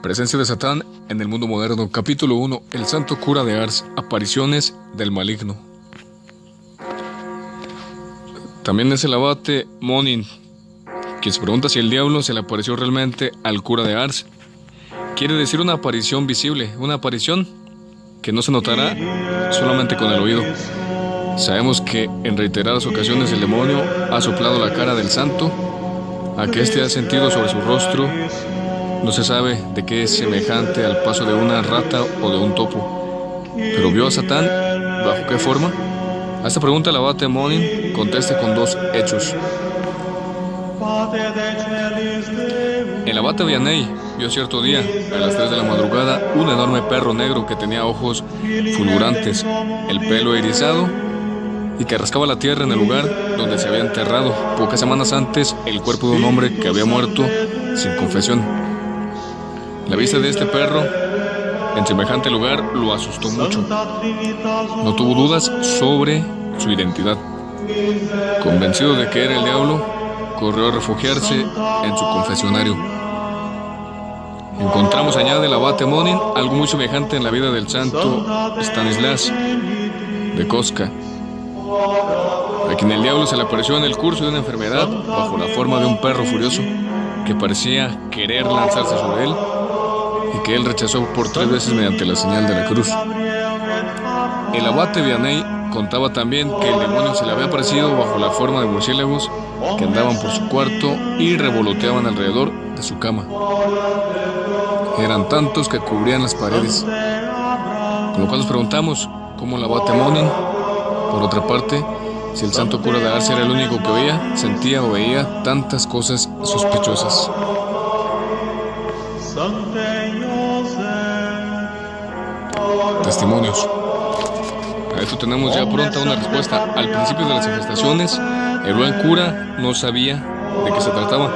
Presencia de Satán en el mundo moderno. Capítulo 1. El santo cura de Ars. Apariciones del maligno. También es el abate Monin quien se pregunta si el diablo se le apareció realmente al cura de Ars. Quiere decir una aparición visible, una aparición que no se notará solamente con el oído. Sabemos que en reiteradas ocasiones el demonio ha soplado la cara del santo, a que éste ha sentido sobre su rostro. No se sabe de qué es semejante al paso de una rata o de un topo. ¿Pero vio a Satán? ¿Bajo qué forma? A esta pregunta el abate Monin contesta con dos hechos. El abate Vianney vio cierto día, a las 3 de la madrugada, un enorme perro negro que tenía ojos fulgurantes, el pelo erizado y que rascaba la tierra en el lugar donde se había enterrado pocas semanas antes el cuerpo de un hombre que había muerto sin confesión. La vista de este perro en semejante lugar lo asustó mucho. No tuvo dudas sobre su identidad. Convencido de que era el diablo, corrió a refugiarse en su confesionario. Encontramos, añade el abate Monin, algo muy semejante en la vida del santo Stanislas de Kostka, a quien el diablo se le apareció en el curso de una enfermedad bajo la forma de un perro furioso que parecía querer lanzarse sobre él y que él rechazó por 3 veces mediante la señal de la cruz. El abate Vianney contaba también que el demonio se le había aparecido bajo la forma de murciélagos que andaban por su cuarto y revoloteaban alrededor de su cama. Eran tantos que cubrían las paredes. Con lo cual nos preguntamos cómo el abate Monin, por otra parte, si el santo cura de Ars era el único que veía, sentía o veía tantas cosas sospechosas. Testimonios. A esto tenemos ya pronta una respuesta. Al principio de las infestaciones, el buen cura no sabía de qué se trataba.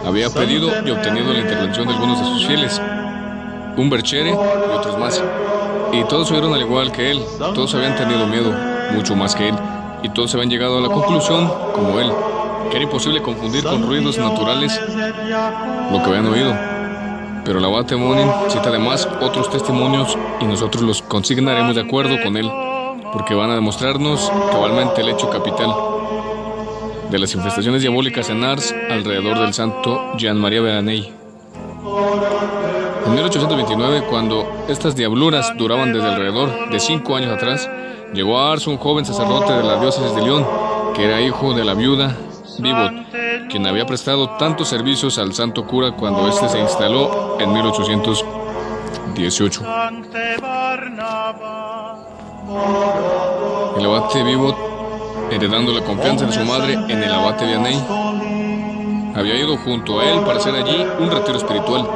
Había pedido y obtenido la intervención de algunos de sus fieles, un berchere y otros más. Y todos oyeron al igual que él. Todos habían tenido miedo, mucho más que él. Y todos habían llegado a la conclusión, como él, que era imposible confundir con ruidos naturales lo que habían oído. Pero el abate Monin cita además otros testimonios y nosotros los consignaremos de acuerdo con él, porque van a demostrarnos cabalmente el hecho capital de las infestaciones diabólicas en Ars alrededor del santo Jean-Marie Vianney. En 1829, cuando estas diabluras duraban desde alrededor de 5 años atrás, llegó a Ars un joven sacerdote de la diócesis de Lyon, que era hijo de la viuda Bibot, quien había prestado tantos servicios al santo cura cuando éste se instaló en 1818. El abate Bibot, heredando la confianza de su madre en el abate Vianney, había ido junto a él para hacer allí un retiro espiritual.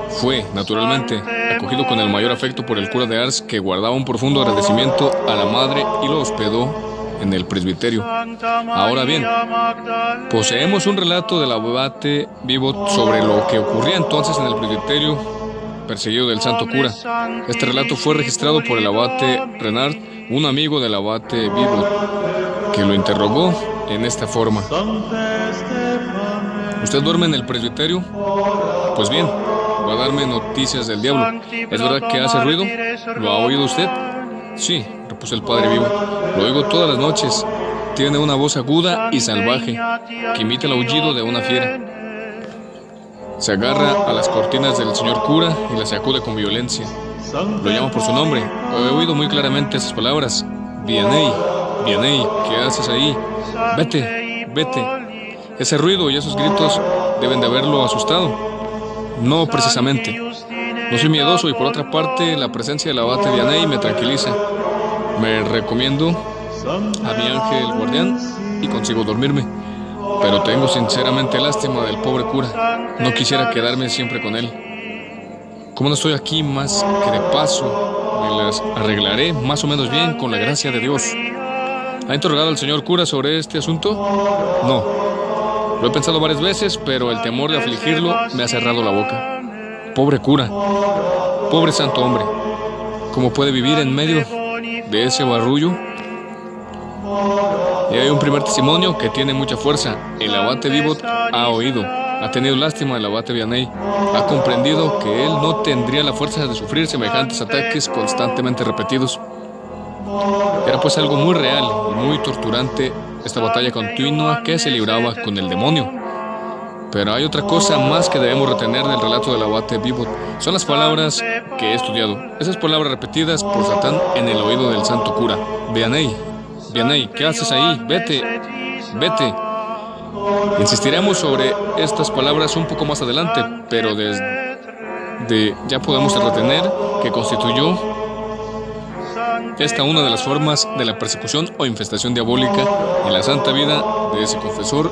Fue, naturalmente, acogido con el mayor afecto por el cura de Ars, que guardaba un profundo agradecimiento a la madre y lo hospedó en el presbiterio. Ahora bien, poseemos un relato del abate Bibot sobre lo que ocurría entonces en el presbiterio perseguido del santo cura. Este relato fue registrado por el abate Renard, un amigo del abate Bibot, que lo interrogó en esta forma: ¿usted duerme en el presbiterio? Pues bien, va a darme noticias del diablo. ¿Es verdad que hace ruido? ¿Lo ha oído usted? Sí, repuso el padre Bibot, lo oigo todas las noches. Tiene una voz aguda y salvaje que imita el aullido de una fiera. Se agarra a las cortinas del señor cura y las sacude con violencia. Lo llama por su nombre. He oído muy claramente esas palabras: Vianney, Vianney, ¿qué haces ahí? Vete, vete. Ese ruido y esos gritos deben de haberlo asustado. No precisamente. No soy miedoso y por otra parte la presencia del abate Vianney me tranquiliza. Me recomiendo a mi ángel guardián y consigo dormirme. Pero tengo sinceramente lástima del pobre cura. No quisiera quedarme siempre con él. Como no estoy aquí más que de paso, me las arreglaré más o menos bien con la gracia de Dios. ¿Ha interrogado al señor cura sobre este asunto? No. Lo he pensado varias veces, pero el temor de afligirlo me ha cerrado la boca. Pobre cura, pobre santo hombre, ¿cómo puede vivir en medio de ese barullo? Y hay un primer testimonio que tiene mucha fuerza. El abate Bibot ha oído ha tenido lástima del abate Vianney. Ha comprendido que él no tendría la fuerza de sufrir semejantes ataques constantemente repetidos. Era pues algo muy real y muy torturante esta batalla continua que se libraba con el demonio. Pero hay otra cosa más que debemos retener del relato del abate Bibot. Son las palabras que he estudiado. Esas palabras repetidas por Satán en el oído del santo cura. Vianney, Vianney, ¿qué haces ahí? Vete, vete. Insistiremos sobre estas palabras un poco más adelante, pero ya podemos retener que constituyó esta una de las formas de la persecución o infestación diabólica en la santa vida de ese confesor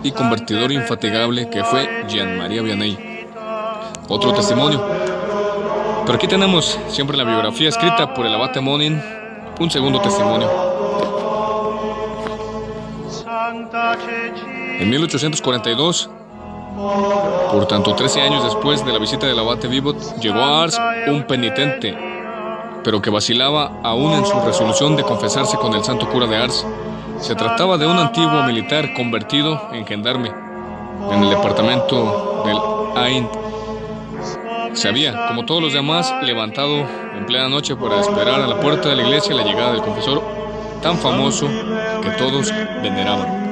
y convertidor infatigable que fue Jean-Marie Vianney. Otro testimonio. Pero aquí tenemos siempre la biografía escrita por el abate Monin, un segundo testimonio. En 1842, por tanto 13 años después de la visita del abate Bibot, llegó a Ars un penitente, pero que vacilaba aún en su resolución de confesarse con el santo cura de Ars. Se trataba de un antiguo militar convertido en gendarme en el departamento del Ain. Se había, como todos los demás, levantado en plena noche para esperar a la puerta de la iglesia la llegada del confesor tan famoso que todos veneraban.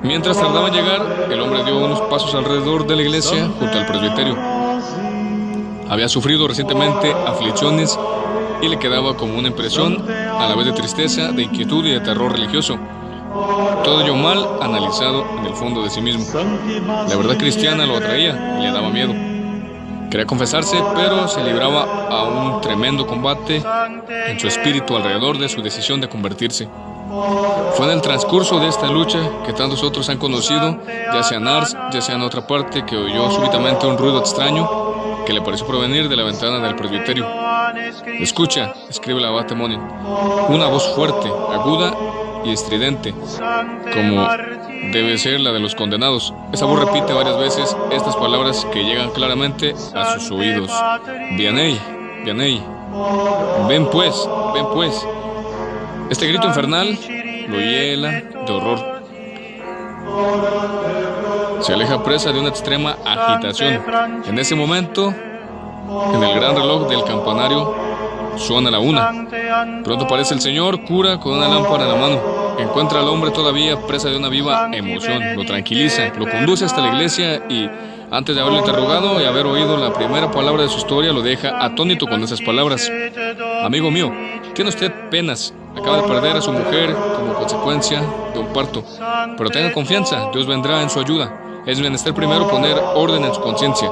Mientras tardaba en llegar, el hombre dio unos pasos alrededor de la iglesia junto al presbiterio. Había sufrido recientemente aflicciones y le quedaba como una impresión a la vez de tristeza, de inquietud y de terror religioso. Todo ello mal analizado en el fondo de sí mismo. La verdad cristiana lo atraía y le daba miedo. Quería confesarse, pero se libraba a un tremendo combate en su espíritu alrededor de su decisión de convertirse. Fue en el transcurso de esta lucha que tantos otros han conocido, ya sea en Ars, ya sea en otra parte, que oyó súbitamente un ruido extraño que le pareció provenir de la ventana del presbiterio. Escucha, escribe el abate Monin, una voz fuerte, aguda y estridente, como debe ser la de los condenados. Esa voz repite varias veces estas palabras que llegan claramente a sus oídos. Vianney, Vianney, ven pues, ven pues. Este grito infernal lo hiela de horror. Se aleja presa de una extrema agitación. En ese momento, en el gran reloj del campanario, suena la 1. Pronto aparece el señor cura con una lámpara en la mano. Encuentra al hombre todavía presa de una viva emoción. Lo tranquiliza, lo conduce hasta la iglesia y, antes de haberlo interrogado y haber oído la primera palabra de su historia, lo deja atónito con esas palabras. Amigo mío, tiene usted penas. Acaba de perder a su mujer como consecuencia de un parto. Pero tenga confianza, Dios vendrá en su ayuda. Es menester primero poner orden en su conciencia.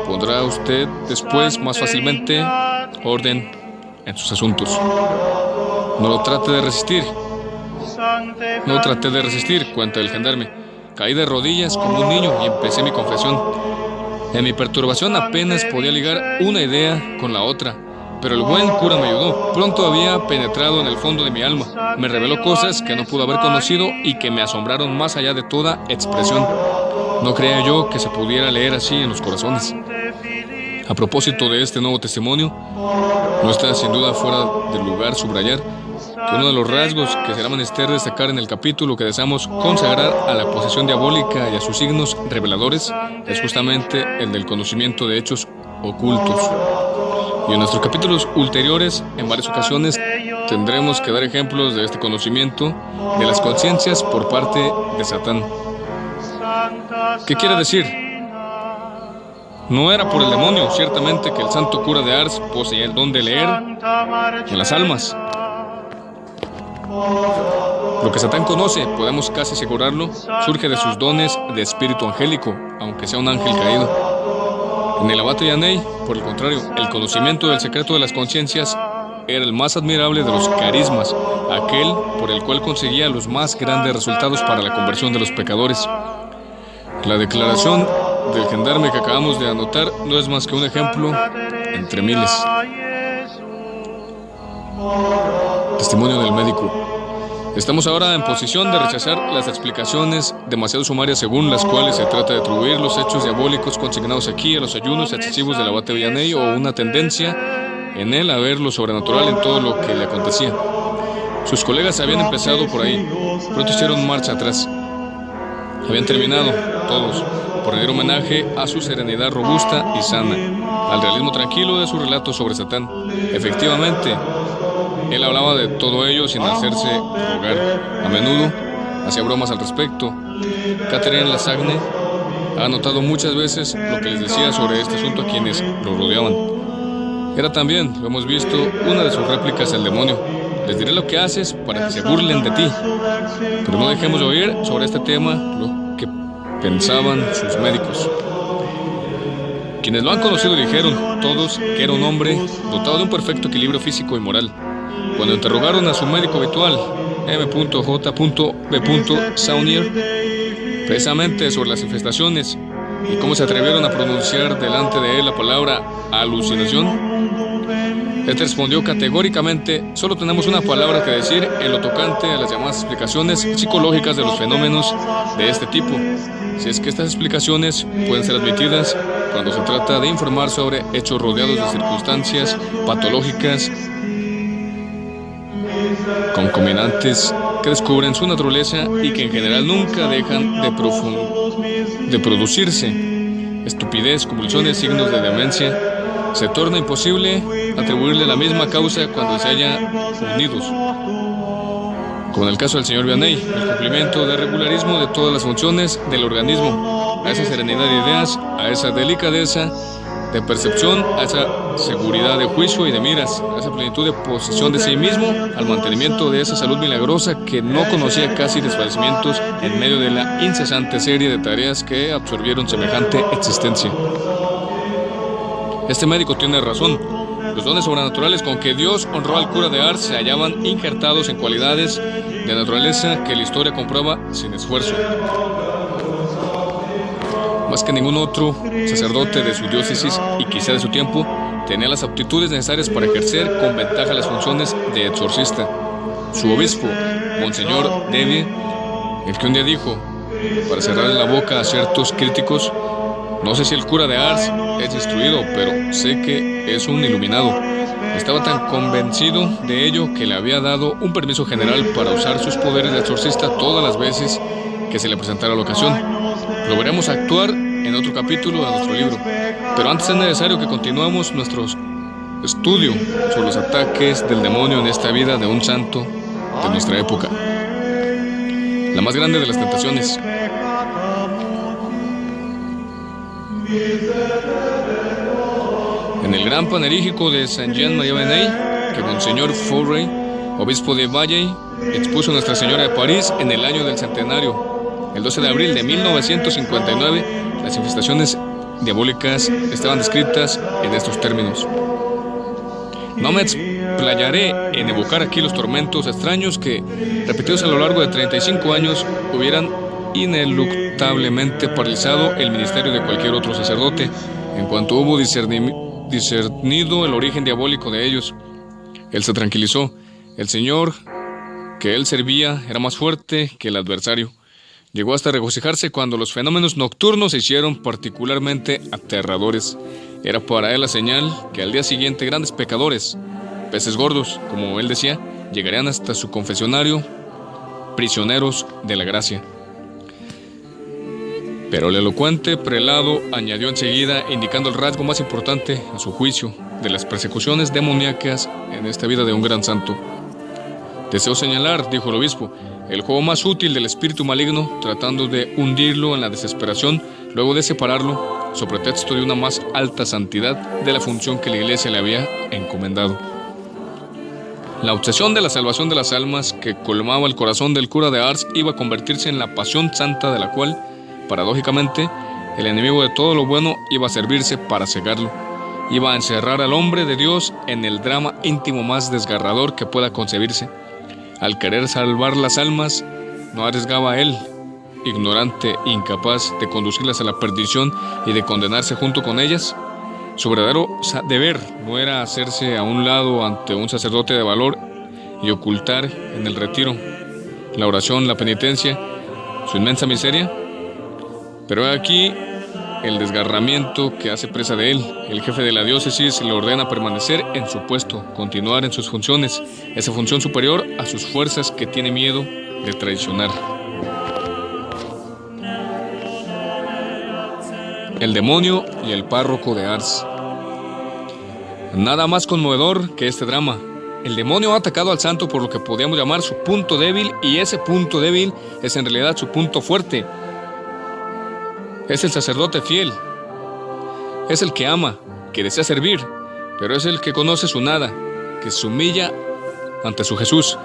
Pondrá usted después más fácilmente orden en sus asuntos. No lo trate de resistir. No traté de resistir, cuenta el gendarme. Caí de rodillas como un niño y empecé mi confesión. En mi perturbación apenas podía ligar una idea con la otra. Pero el buen cura me ayudó. Pronto había penetrado en el fondo de mi alma. Me reveló cosas que no pude haber conocido y que me asombraron más allá de toda expresión. No creía yo que se pudiera leer así en los corazones. A propósito de este nuevo testimonio, no está sin duda fuera del lugar subrayar que uno de los rasgos que será menester destacar en el capítulo que deseamos consagrar a la posesión diabólica y a sus signos reveladores es justamente el del conocimiento de hechos ocultos. Y en nuestros capítulos ulteriores, en varias ocasiones, tendremos que dar ejemplos de este conocimiento de las conciencias por parte de Satán. ¿Qué quiere decir? No era por el demonio, ciertamente, que el santo cura de Ars poseía el don de leer en las almas. Lo que Satán conoce, podemos casi asegurarlo, surge de sus dones de espíritu angélico, aunque sea un ángel caído. En el abate Vianney, por el contrario, el conocimiento del secreto de las conciencias era el más admirable de los carismas, aquel por el cual conseguía los más grandes resultados para la conversión de los pecadores. La declaración del gendarme que acabamos de anotar no es más que un ejemplo entre miles. Testimonio del médico. Estamos ahora en posición de rechazar las explicaciones demasiado sumarias según las cuales se trata de atribuir los hechos diabólicos consignados aquí a los ayunos excesivos del abate Vianney o una tendencia en él a ver lo sobrenatural en todo lo que le acontecía. Sus colegas habían empezado por ahí, pronto hicieron marcha atrás. Habían terminado, todos, por rendir homenaje a su serenidad robusta y sana, al realismo tranquilo de su relato sobre Satán. Efectivamente, él hablaba de todo ello sin hacerse rogar. A menudo hacía bromas al respecto. Catherine Lasagne ha notado muchas veces lo que les decía sobre este asunto a quienes lo rodeaban. Era también, lo hemos visto, una de sus réplicas al demonio. Les diré lo que haces para que se burlen de ti. Pero no dejemos de oír sobre este tema lo que pensaban sus médicos. Quienes lo han conocido dijeron todos que era un hombre dotado de un perfecto equilibrio físico y moral. Cuando interrogaron a su médico habitual, M.J.B. Saunier, precisamente sobre las infestaciones y cómo se atrevieron a pronunciar delante de él la palabra alucinación, este respondió categóricamente: solo tenemos una palabra que decir en lo tocante a las llamadas explicaciones psicológicas de los fenómenos de este tipo, si es que estas explicaciones pueden ser admitidas cuando se trata de informar sobre hechos rodeados de circunstancias patológicas concomitantes que descubren su naturaleza y que en general nunca dejan de producirse. Estupidez, convulsiones, signos de demencia. Se torna imposible atribuirle la misma causa cuando se hallan unidos. Como en el caso del señor Vianney, el cumplimiento del regularismo de todas las funciones del organismo, a esa serenidad de ideas, a esa delicadeza de percepción, a esa seguridad de juicio y de miras, a esa plenitud de posesión de sí mismo, al mantenimiento de esa salud milagrosa que no conocía casi desfallecimientos en medio de la incesante serie de tareas que absorbieron semejante existencia. Este médico tiene razón. Los dones sobrenaturales con que Dios honró al cura de Ars se hallaban injertados en cualidades de naturaleza que la historia comprueba sin esfuerzo. Más que ningún otro sacerdote de su diócesis y quizá de su tiempo, tenía las aptitudes necesarias para ejercer con ventaja las funciones de exorcista. Su obispo, Monseñor Devie, el que un día dijo, para cerrarle la boca a ciertos críticos: no sé si el cura de Ars es instruido, pero sé que es un iluminado. Estaba tan convencido de ello que le había dado un permiso general para usar sus poderes de exorcista todas las veces que se le presentara la ocasión. Lo veremos actuar en otro capítulo de nuestro libro, pero antes es necesario que continuemos nuestro estudio sobre los ataques del demonio en esta vida de un santo de nuestra época. La más grande de las tentaciones. En el gran panerígico de Saint-Jean-Marie Vianney, que Monseñor Fauré, obispo de Valley, expuso a Nuestra Señora de París en el año del centenario, el 12 de abril de 1959, las infestaciones diabólicas estaban descritas en estos términos: no me explayaré en evocar aquí los tormentos extraños que, repetidos a lo largo de 35 años, hubieran ineluctablemente paralizado el ministerio de cualquier otro sacerdote, en cuanto hubo discernido el origen diabólico de ellos. Él se tranquilizó. El Señor que él servía era más fuerte que el adversario. Llegó hasta regocijarse cuando los fenómenos nocturnos se hicieron particularmente aterradores. Era para él la señal que al día siguiente grandes pecadores, peces gordos, como él decía, llegarían hasta su confesionario, prisioneros de la gracia. Pero el elocuente prelado añadió enseguida, indicando el rasgo más importante, a su juicio, de las persecuciones demoníacas en esta vida de un gran santo. Deseo señalar, dijo el obispo, el juego más útil del espíritu maligno, tratando de hundirlo en la desesperación, luego de separarlo, sobre pretexto de una más alta santidad, de la función que la Iglesia le había encomendado. La obsesión de la salvación de las almas que colmaba el corazón del cura de Ars iba a convertirse en la pasión santa de la cual, paradójicamente, el enemigo de todo lo bueno iba a servirse para cegarlo. Iba a encerrar al hombre de Dios en el drama íntimo más desgarrador que pueda concebirse. Al querer salvar las almas, no arriesgaba a él, ignorante e incapaz de conducirlas a la perdición y de condenarse junto con ellas. Su verdadero deber no era hacerse a un lado ante un sacerdote de valor y ocultar en el retiro la oración, la penitencia, su inmensa miseria. Pero aquí el desgarramiento que hace presa de él. El jefe de la diócesis le ordena permanecer en su puesto, continuar en sus funciones, esa función superior a sus fuerzas que tiene miedo de traicionar. El demonio y el párroco de Ars. Nada más conmovedor que este drama. El demonio ha atacado al santo por lo que podríamos llamar su punto débil, y ese punto débil es en realidad su punto fuerte. Es el sacerdote fiel. Es el que ama, que desea servir, pero es el que conoce su nada, que se humilla ante su Jesús.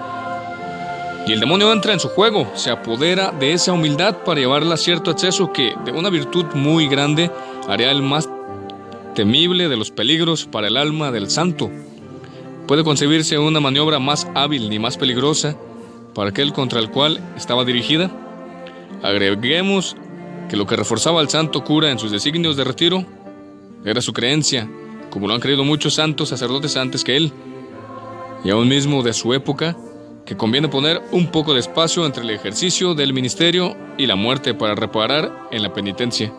Y el demonio entra en su juego, se apodera de esa humildad para llevarla a cierto exceso que, de una virtud muy grande, haría el más temible de los peligros para el alma del santo. Puede concebirse una maniobra más hábil ni más peligrosa para aquel contra el cual estaba dirigida. Agreguemos que lo que reforzaba al santo cura en sus designios de retiro era su creencia, como lo han creído muchos santos sacerdotes antes que él, y aún mismo de su época, que conviene poner un poco de espacio entre el ejercicio del ministerio y la muerte para reparar en la penitencia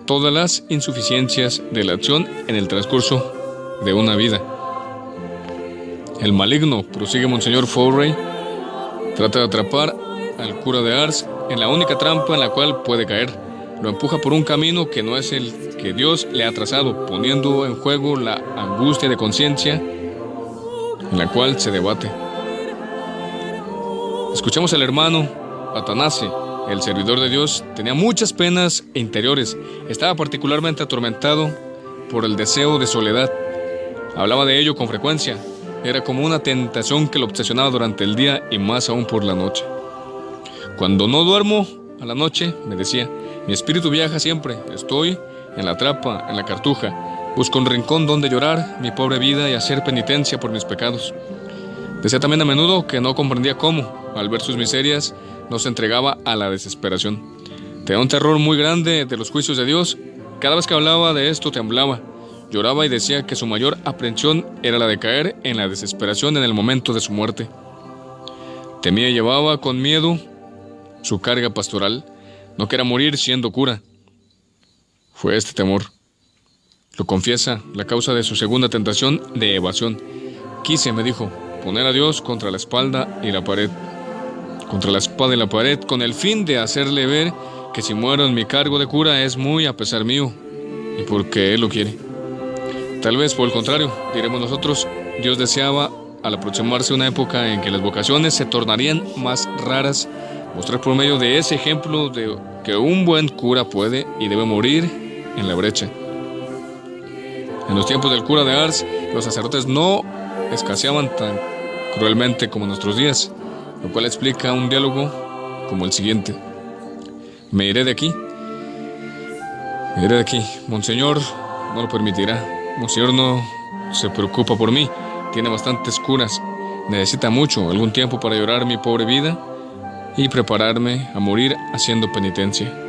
todas las insuficiencias de la acción en el transcurso de una vida. El maligno, prosigue Monseñor Fowray, trata de atrapar al cura de Ars en la única trampa en la cual puede caer. Lo empuja por un camino que no es el que Dios le ha trazado, poniendo en juego la angustia de conciencia en la cual se debate. Escuchamos al hermano Atanase. El servidor de Dios tenía muchas penas interiores. Estaba particularmente atormentado por el deseo de soledad. Hablaba de ello con frecuencia. Era como una tentación que lo obsesionaba durante el día y más aún por la noche. Cuando no duermo a la noche, me decía, mi espíritu viaja siempre. Estoy en la trapa, en la cartuja. Busco un rincón donde llorar mi pobre vida y hacer penitencia por mis pecados. Decía también a menudo que no comprendía cómo, al ver sus miserias, no se entregaba a la desesperación. Tenía un terror muy grande de los juicios de Dios. Cada vez que hablaba de esto temblaba, lloraba y decía que su mayor aprensión era la de caer en la desesperación en el momento de su muerte. Temía y llevaba con miedo su carga pastoral. No quería morir siendo cura. Fue este temor, lo confiesa, la causa de su segunda tentación de evasión. Quise, me dijo, poner a Dios contra la espalda y la pared. Contra la espada y la pared, con el fin de hacerle ver que si muero en mi cargo de cura es muy a pesar mío, y porque Él lo quiere. Tal vez, por el contrario, diremos nosotros, Dios deseaba, al aproximarse una época en que las vocaciones se tornarían más raras, mostrar por medio de ese ejemplo de que un buen cura puede y debe morir en la brecha. En los tiempos del cura de Ars, los sacerdotes no escaseaban tan cruelmente como en nuestros días, lo cual explica un diálogo como el siguiente. Me iré de aquí. Monseñor no lo permitirá. Monseñor no se preocupa por mí. Tiene bastantes curas. Necesita algún tiempo para llorar mi pobre vida y prepararme a morir haciendo penitencia.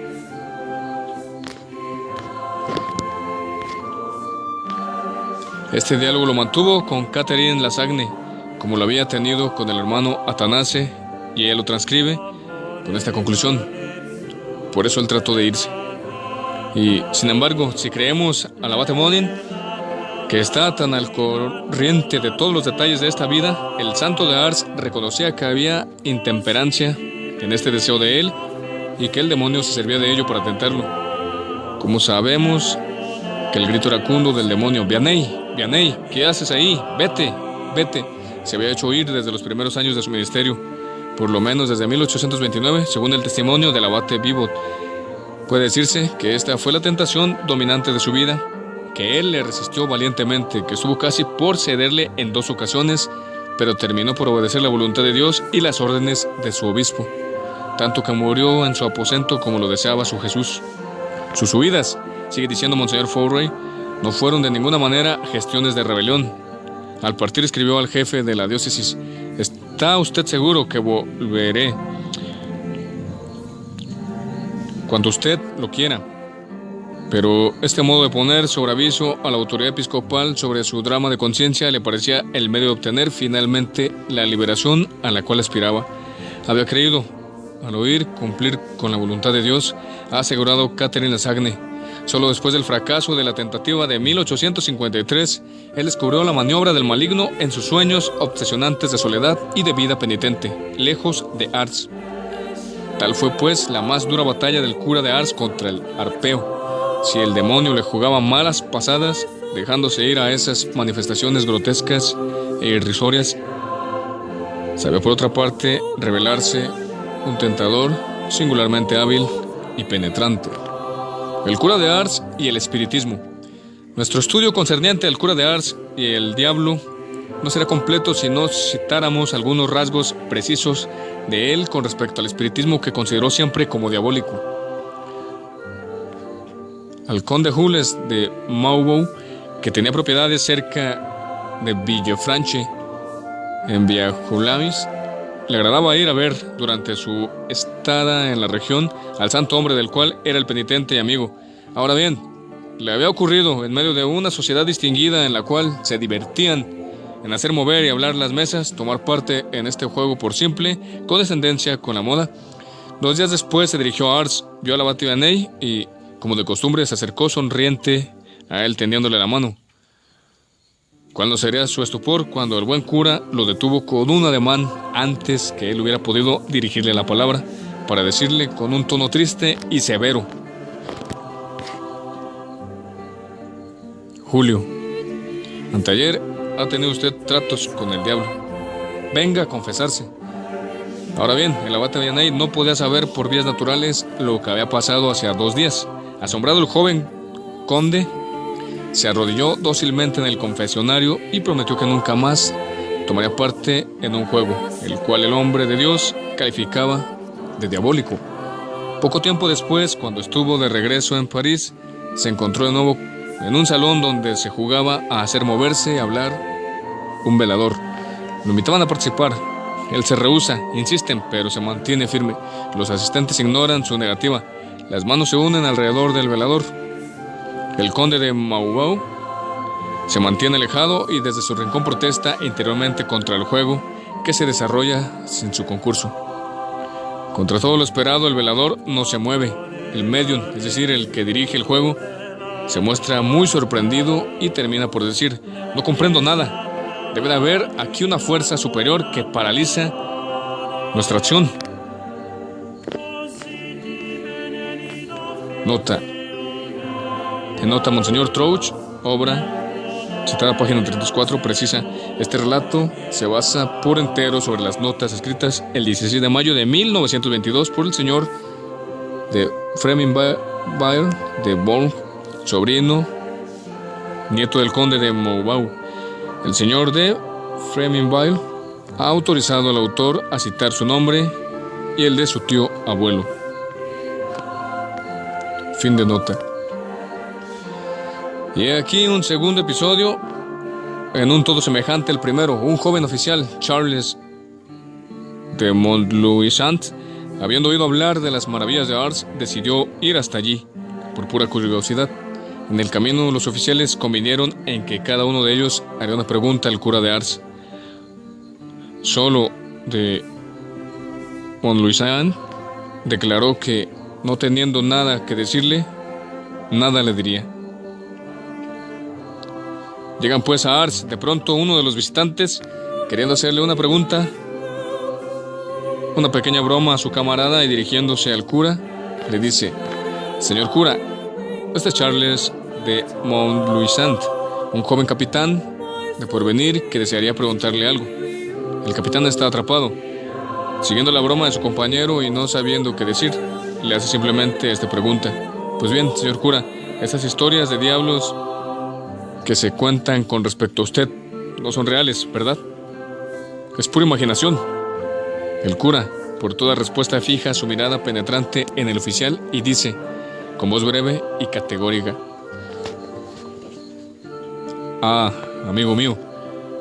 Este diálogo lo mantuvo con Catherine Lasagne, como lo había tenido con el hermano Atanase, y ella lo transcribe con esta conclusión. Por eso él trató de irse. Y, sin embargo, si creemos al abate Monin, que está tan al corriente de todos los detalles de esta vida, el santo de Ars reconocía que había intemperancia en este deseo de él y que el demonio se servía de ello para tentarlo. Como sabemos que el grito iracundo del demonio, Vianney, ¿qué haces ahí? Vete, se había hecho oír desde los primeros años de su ministerio, por lo menos desde 1829, según el testimonio del abate Bibot. Puede decirse que esta fue la tentación dominante de su vida, que él le resistió valientemente, que estuvo casi por cederle en 2 ocasiones, pero terminó por obedecer la voluntad de Dios y las órdenes de su obispo, tanto que murió en su aposento como lo deseaba su Jesús. Sus huidas, sigue diciendo Monseñor Fowray, no fueron de ninguna manera gestiones de rebelión. Al partir escribió al jefe de la diócesis, ¿está usted seguro que volveré cuando usted lo quiera? Pero este modo de poner sobre aviso a la autoridad episcopal sobre su drama de conciencia le parecía el medio de obtener finalmente la liberación a la cual aspiraba. Había creído, al oír cumplir con la voluntad de Dios, ha asegurado Catherine Lasagne. Solo después del fracaso de la tentativa de 1853, él descubrió la maniobra del maligno en sus sueños obsesionantes de soledad y de vida penitente, lejos de Ars. Tal fue, pues, la más dura batalla del cura de Ars contra el arpeo. si el demonio le jugaba malas pasadas, dejándose ir a esas manifestaciones grotescas e irrisorias, sabía por otra parte revelarse un tentador singularmente hábil y penetrante. El cura de Ars y el espiritismo. Nuestro estudio concerniente al cura de Ars y el diablo no será completo si no citáramos algunos rasgos precisos de él con respecto al espiritismo que consideró siempre como diabólico. Al conde Jules de Maubourg, que tenía propiedades cerca de Villefranche, en Viajulamis, le agradaba ir a ver durante su estada en la región al santo hombre del cual era el penitente y amigo. Ahora bien, le había ocurrido en medio de una sociedad distinguida en la cual se divertían en hacer mover y hablar las mesas, tomar parte en este juego por simple condescendencia con la moda. 2 días después se dirigió a Ars, vio al abate Vianney y, como de costumbre, se acercó sonriente a él tendiéndole la mano. ¿Cuál no sería su estupor cuando el buen cura lo detuvo con un ademán antes que él hubiera podido dirigirle la palabra, para decirle con un tono triste y severo: Julio, anteayer ha tenido usted tratos con el diablo. Venga a confesarse. Ahora bien, el abate Vianney no podía saber por vías naturales lo que había pasado hacía 2 días. Asombrado, el joven conde se arrodilló dócilmente en el confesionario y prometió que nunca más tomaría parte en un juego, el cual el hombre de Dios calificaba de diabólico. Poco tiempo después, cuando estuvo de regreso en París, se encontró de nuevo en un salón donde se jugaba a hacer moverse y hablar un velador. Lo invitaban a participar. Él se rehúsa, insisten, pero se mantiene firme. Los asistentes ignoran su negativa. Las manos se unen alrededor del velador. El conde de Maubourg se mantiene alejado y desde su rincón protesta interiormente contra el juego que se desarrolla sin su concurso. Contra todo lo esperado, el velador no se mueve. El medium, es decir, el que dirige el juego, se muestra muy sorprendido y termina por decir: no comprendo nada. Debe de haber aquí una fuerza superior que paraliza nuestra acción. Nota. En nota, Monseñor Trouch, obra citada página 34, precisa: este relato se basa por entero sobre las notas escritas el 16 de mayo de 1922 por el señor de Freminville de Bourg, sobrino, nieto del conde de Maubourg. El señor de Freminville ha autorizado al autor a citar su nombre y el de su tío abuelo. Fin de nota. Y aquí un segundo episodio, en un todo semejante al primero. Un joven oficial, Charles de Montluisant, habiendo oído hablar de las maravillas de Ars, decidió ir hasta allí, por pura curiosidad. En el camino, los oficiales convinieron en que cada uno de ellos haría una pregunta al cura de Ars. Solo de Montluisant declaró que, no teniendo nada que decirle, nada le diría. Llegan pues a Ars. De pronto, uno de los visitantes, queriendo hacerle una pregunta, una pequeña broma a su camarada, y dirigiéndose al cura, le dice: señor cura, este es Charles de Montluisant, un joven capitán de porvenir que desearía preguntarle algo. El capitán está atrapado. Siguiendo la broma de su compañero y no sabiendo qué decir, le hace simplemente esta pregunta: pues bien, señor cura, estas historias de diablos que se cuentan con respecto a usted no son reales, ¿verdad? Es pura imaginación. El cura, por toda respuesta, fija su mirada penetrante en el oficial y dice, con voz breve y categórica: ah, amigo mío,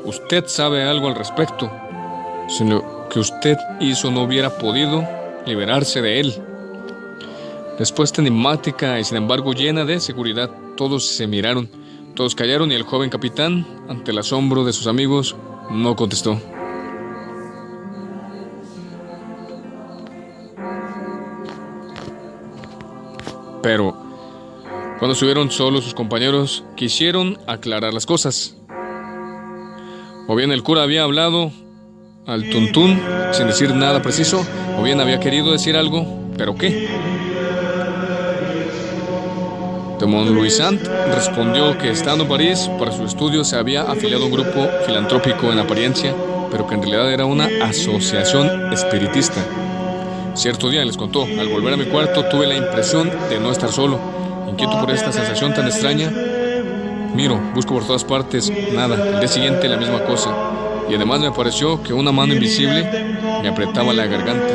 usted sabe algo al respecto. Si lo que usted hizo no hubiera podido liberarse de él. Respuesta enigmática y sin embargo llena de seguridad. Todos se miraron. Todos callaron y el joven capitán, ante el asombro de sus amigos, no contestó. Pero, cuando estuvieron solos, sus compañeros quisieron aclarar las cosas. O bien el cura había hablado al tuntún sin decir nada preciso, o bien había querido decir algo, ¿pero qué? De De Montluisant respondió que estando en París para sus estudios se había afiliado a un grupo filantrópico en apariencia, pero que en realidad era una asociación espiritista. Cierto día, les contó, al volver a mi cuarto tuve la impresión de no estar solo. Inquieto por esta sensación tan extraña, miro, busco por todas partes, nada. El día siguiente la misma cosa. Y además me pareció que una mano invisible me apretaba la garganta.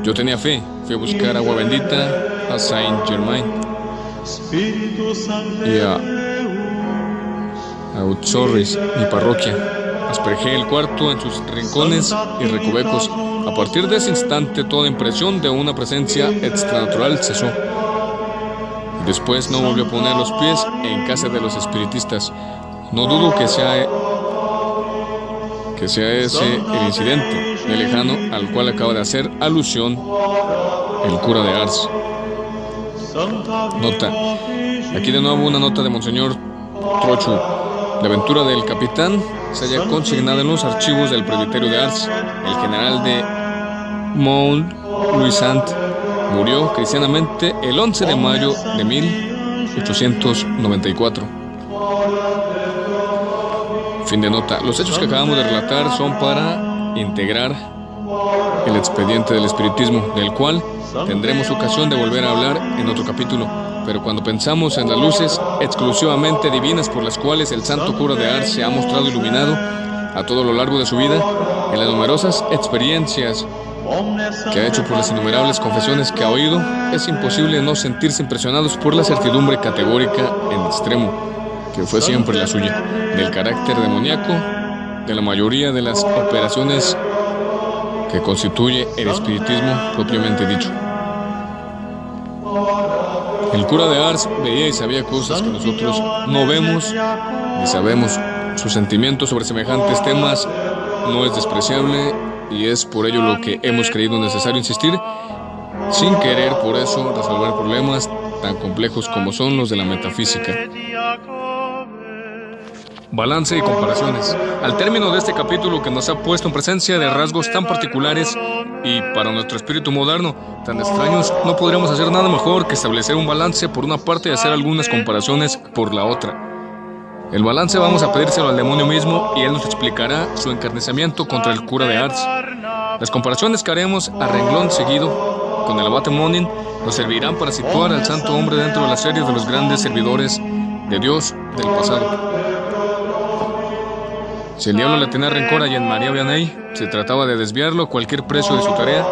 Yo tenía fe, fui a buscar agua bendita a Saint-Germain y a Auxorris, mi parroquia. Asperjé el cuarto en sus rincones y recovecos. A partir de ese instante, toda impresión de una presencia extranatural cesó. Después no volvió a poner los pies en casa de los espiritistas. No dudo que sea ese el incidente de lejano al cual acaba de hacer alusión el cura de Ars. Nota. Aquí de nuevo una nota de Monseñor Trochu. La aventura del capitán se halla consignada en los archivos del presbiterio de Ars. El general de Montluisant murió cristianamente el 11 de mayo de 1894. Fin de nota. Los hechos que acabamos de relatar son para integrar el expediente del espiritismo, del cual tendremos ocasión de volver a hablar en otro capítulo. Pero cuando pensamos en las luces exclusivamente divinas por las cuales el santo cura de Ars se ha mostrado iluminado a todo lo largo de su vida, en las numerosas experiencias que ha hecho, por las innumerables confesiones que ha oído, es imposible no sentirse impresionados por la certidumbre categórica en extremo, que fue siempre la suya, del carácter demoníaco de la mayoría de las operaciones que constituye el espiritismo propiamente dicho. El cura de Ars veía y sabía cosas que nosotros no vemos ni sabemos. Su sentimiento sobre semejantes temas no es despreciable y es por ello lo que hemos creído necesario insistir, sin querer por eso resolver problemas tan complejos como son los de la metafísica. Balance y comparaciones. Al término de este capítulo que nos ha puesto en presencia de rasgos tan particulares y para nuestro espíritu moderno tan extraños, no podríamos hacer nada mejor que establecer un balance por una parte y hacer algunas comparaciones por la otra. El balance vamos a pedírselo al demonio mismo y él nos explicará su encarnizamiento contra el cura de Ars. Las comparaciones que haremos a renglón seguido con el abate Monin nos servirán para situar al santo hombre dentro de la serie de los grandes servidores de Dios del pasado. Si el diablo le tenía rencor a Jean-Marie Vianney, se trataba de desviarlo a cualquier precio de su tarea,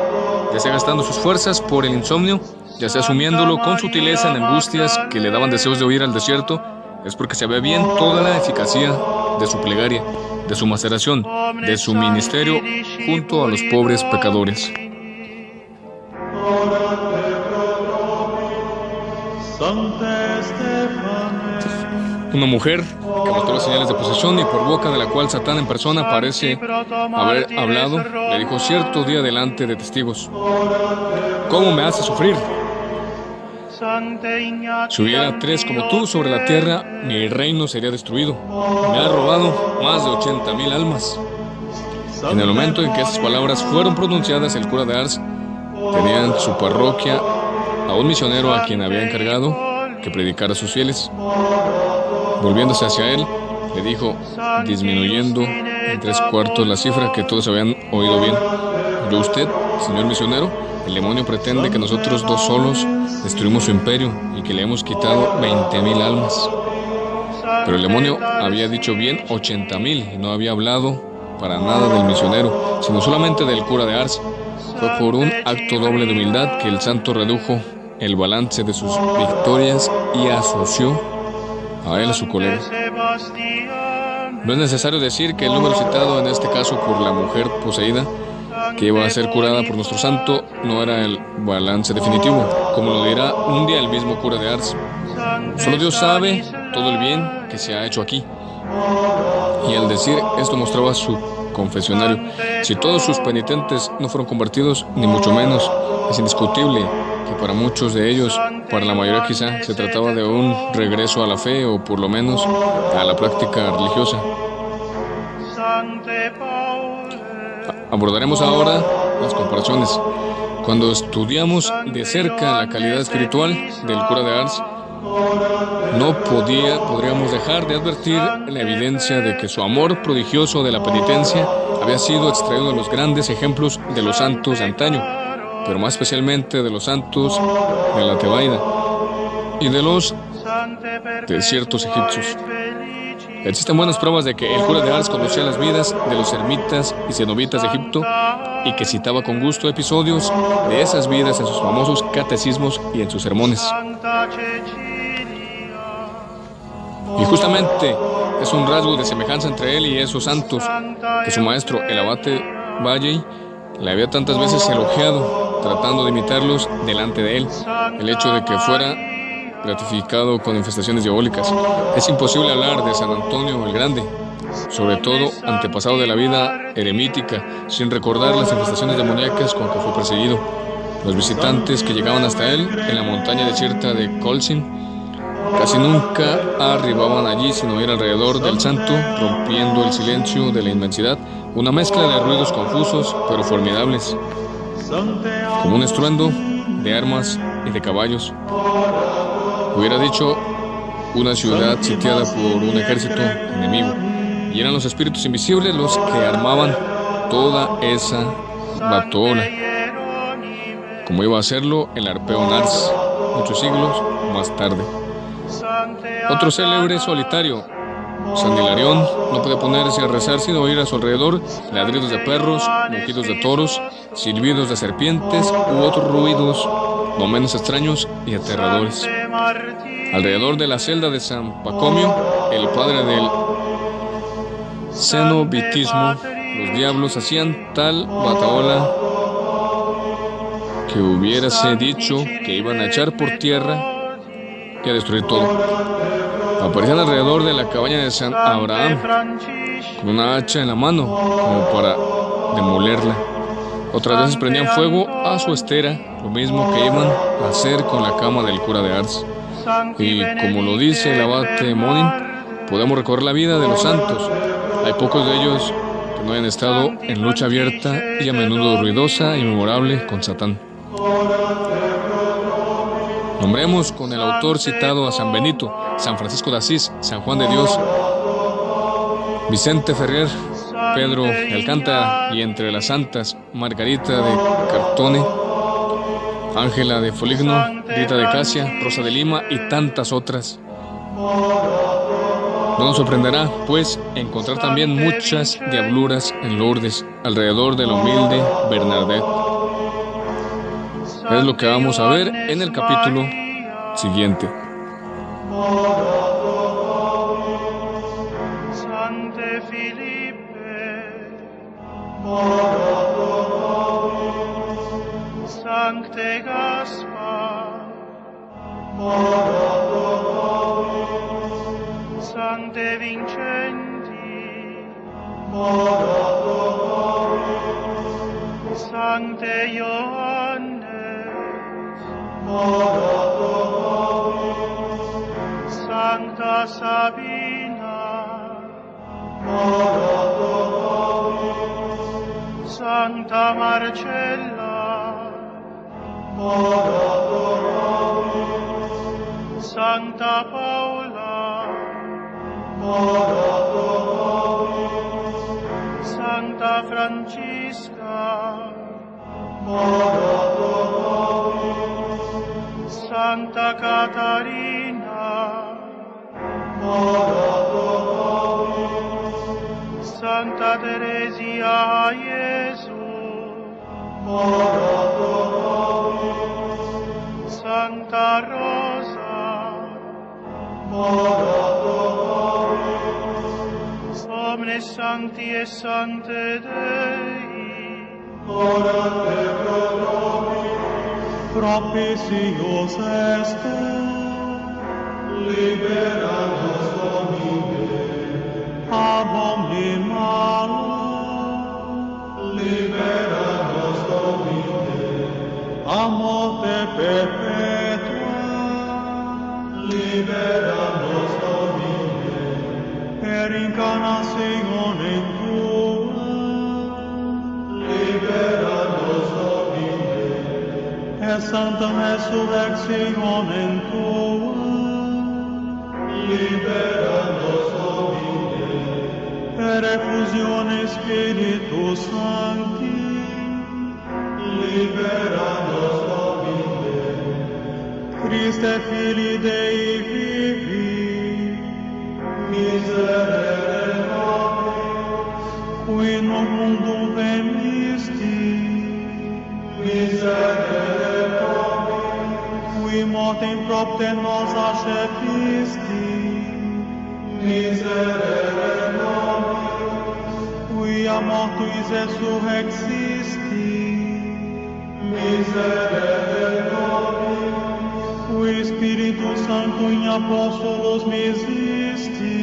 ya sea gastando sus fuerzas por el insomnio, ya sea asumiéndolo con sutileza en angustias que le daban deseos de huir al desierto, es porque sabía bien toda la eficacia de su plegaria, de su maceración, de su ministerio junto a los pobres pecadores. Una mujer que mostró las señales de posesión y por boca de la cual Satán en persona parece haber hablado, le dijo cierto día delante de testigos: ¿cómo me hace sufrir? Si hubiera 3 como tú sobre la tierra, mi reino sería destruido. Me ha robado más de 80,000 almas. En el momento en que esas palabras fueron pronunciadas, el cura de Ars tenía en su parroquia a un misionero a quien había encargado que predicara a sus fieles. Volviéndose hacia él, le dijo, disminuyendo en 3/4 la cifra que todos habían oído bien: ¿yo usted, señor misionero? El demonio pretende que nosotros 2 solos destruimos su imperio y que le hemos quitado 20,000 almas. Pero el demonio había dicho bien 80,000 y no había hablado para nada del misionero, sino solamente del cura de Ars. Fue por un acto doble de humildad que el santo redujo el balance de sus victorias y asoció a él a su colega. No es necesario decir que el número citado en este caso por la mujer poseída que iba a ser curada por nuestro santo no era el balance definitivo, como lo dirá un día el mismo cura de Ars. Solo Dios sabe todo el bien que se ha hecho aquí. Y al decir esto mostraba su confesionario. Si todos sus penitentes no fueron convertidos, ni mucho menos, es indiscutible que para muchos de ellos, para la mayoría quizá, se trataba de un regreso a la fe o por lo menos a la práctica religiosa. Abordaremos ahora las comparaciones. Cuando estudiamos de cerca la calidad espiritual del cura de Ars, No podríamos dejar de advertir la evidencia de que su amor prodigioso de la penitencia había sido extraído de los grandes ejemplos de los santos de antaño, pero más especialmente de los santos de la Tebaida y de los desiertos egipcios. Existen buenas pruebas de que el cura de Ars conocía las vidas de los ermitas y cenobitas de Egipto y que citaba con gusto episodios de esas vidas en sus famosos catecismos y en sus sermones. Y justamente es un rasgo de semejanza entre él y esos santos que su maestro, el abate Valley, le había tantas veces elogiado, tratando de imitarlos delante de él. El hecho de que fuera gratificado con infestaciones diabólicas. Es imposible hablar de San Antonio el Grande, sobre todo antepasado de la vida eremítica, sin recordar las infestaciones demoníacas con que fue perseguido. Los visitantes que llegaban hasta él en la montaña desierta de Colcin casi nunca arribaban allí sin oír alrededor del santo, rompiendo el silencio de la inmensidad, una mezcla de ruidos confusos pero formidables, como un estruendo de armas y de caballos. Hubiera dicho una ciudad sitiada por un ejército enemigo, y eran los espíritus invisibles los que armaban toda esa batola, como iba a hacerlo el arpeo Ars muchos siglos más tarde. Otro célebre solitario, San Hilarión, no puede ponerse a rezar sin oír a su alrededor ladridos de perros, mugidos de toros, silbidos de serpientes u otros ruidos no menos extraños y aterradores. Alrededor de la celda de San Pacomio, el padre del cenobitismo, los diablos hacían tal bataola que hubiérase dicho que iban a echar por tierra y a destruir todo. Aparecían alrededor de la cabaña de San Abraham con una hacha en la mano como para demolerla. Otras veces prendían fuego a su estera, lo mismo que iban a hacer con la cama del cura de Ars. Y como lo dice el abate Monin, podemos recorrer la vida de los santos. Hay pocos de ellos que no hayan estado en lucha abierta y a menudo ruidosa y memorable con Satán. Nombremos con el autor citado a San Benito, San Francisco de Asís, San Juan de Dios, Vicente Ferrer, Pedro de Alcántara y entre las santas, Margarita de Cartone, Ángela de Foligno, Rita de Casia, Rosa de Lima y tantas otras. No nos sorprenderá, pues, encontrar también muchas diabluras en Lourdes, alrededor de la humilde Bernadette. Es lo que vamos a ver en el capítulo siguiente. Sancte Gaspar, Sancte Vincenti, Sancte Johannes, Sancta Sabina, Sancta Marcella, Sancta Paula, Sancta Francisca, Sancta Catarina, Sancta Teresia Jesús, Sancta Rosa, omnes sancti et sancte Dei, orate pro nobis, propitios est, libera nos Domine, ab omni malo, libera nos Domine, a morte perpetua, libera nos Domine, per incarnationem tua, libera nos Domine, per sanctam resurrectionem tua, Ecclesione Spiritus Sancti, libera nos Domine. Christe Filii Dei vivi, miserere nobis, qui in mundum venisti, miserere nobis, qui mortem propter nos accepisti, miserere nobis, qui a mortuis resurrexisti, miserere nobis, qui Spiritus Sancto in Apostolos misisti,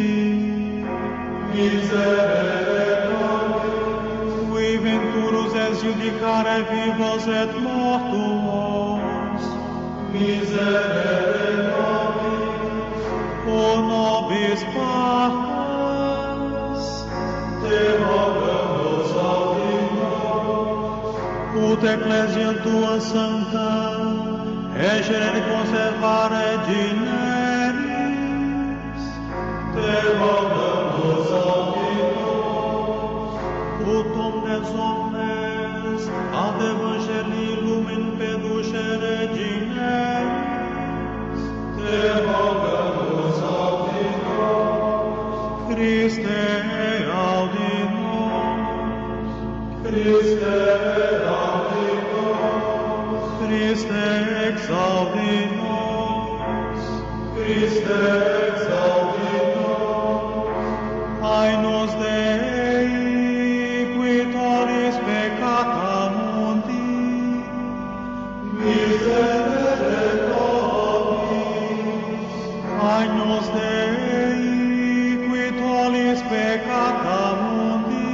miserere nobis, qui venturus es judicare vivos et mortuos, miserere nobis, o nobis pacas, te rogamus audimus, ut ecclesiam tua sancta, egere conservare generis, te rogamus audimus, ut omnes omnes ad evangelii lumen peducere generis, te rogamus audimus, Christe audi nos, Christe audi nos, Christe exaudi nos, Christe exaudi nos, Agnus Dei, qui tollis peccata mundi, miserere nobis, Agnus Dei, qui tollis peccata mundi,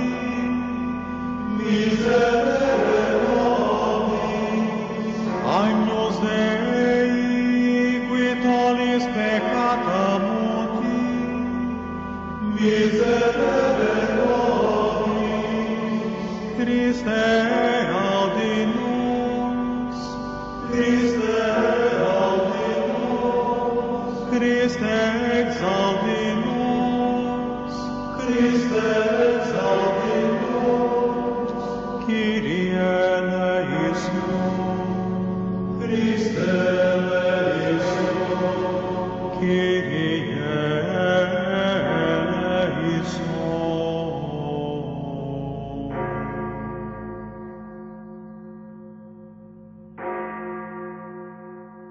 miserere nobis, Agnus Dei, qui tollis peccata mundi, miserere nobis, Christe audi nos, Christe audi nos, Christe exaudi nos, Christe exaudi nos, Kyrie eleison, Christe eleison, Kyrie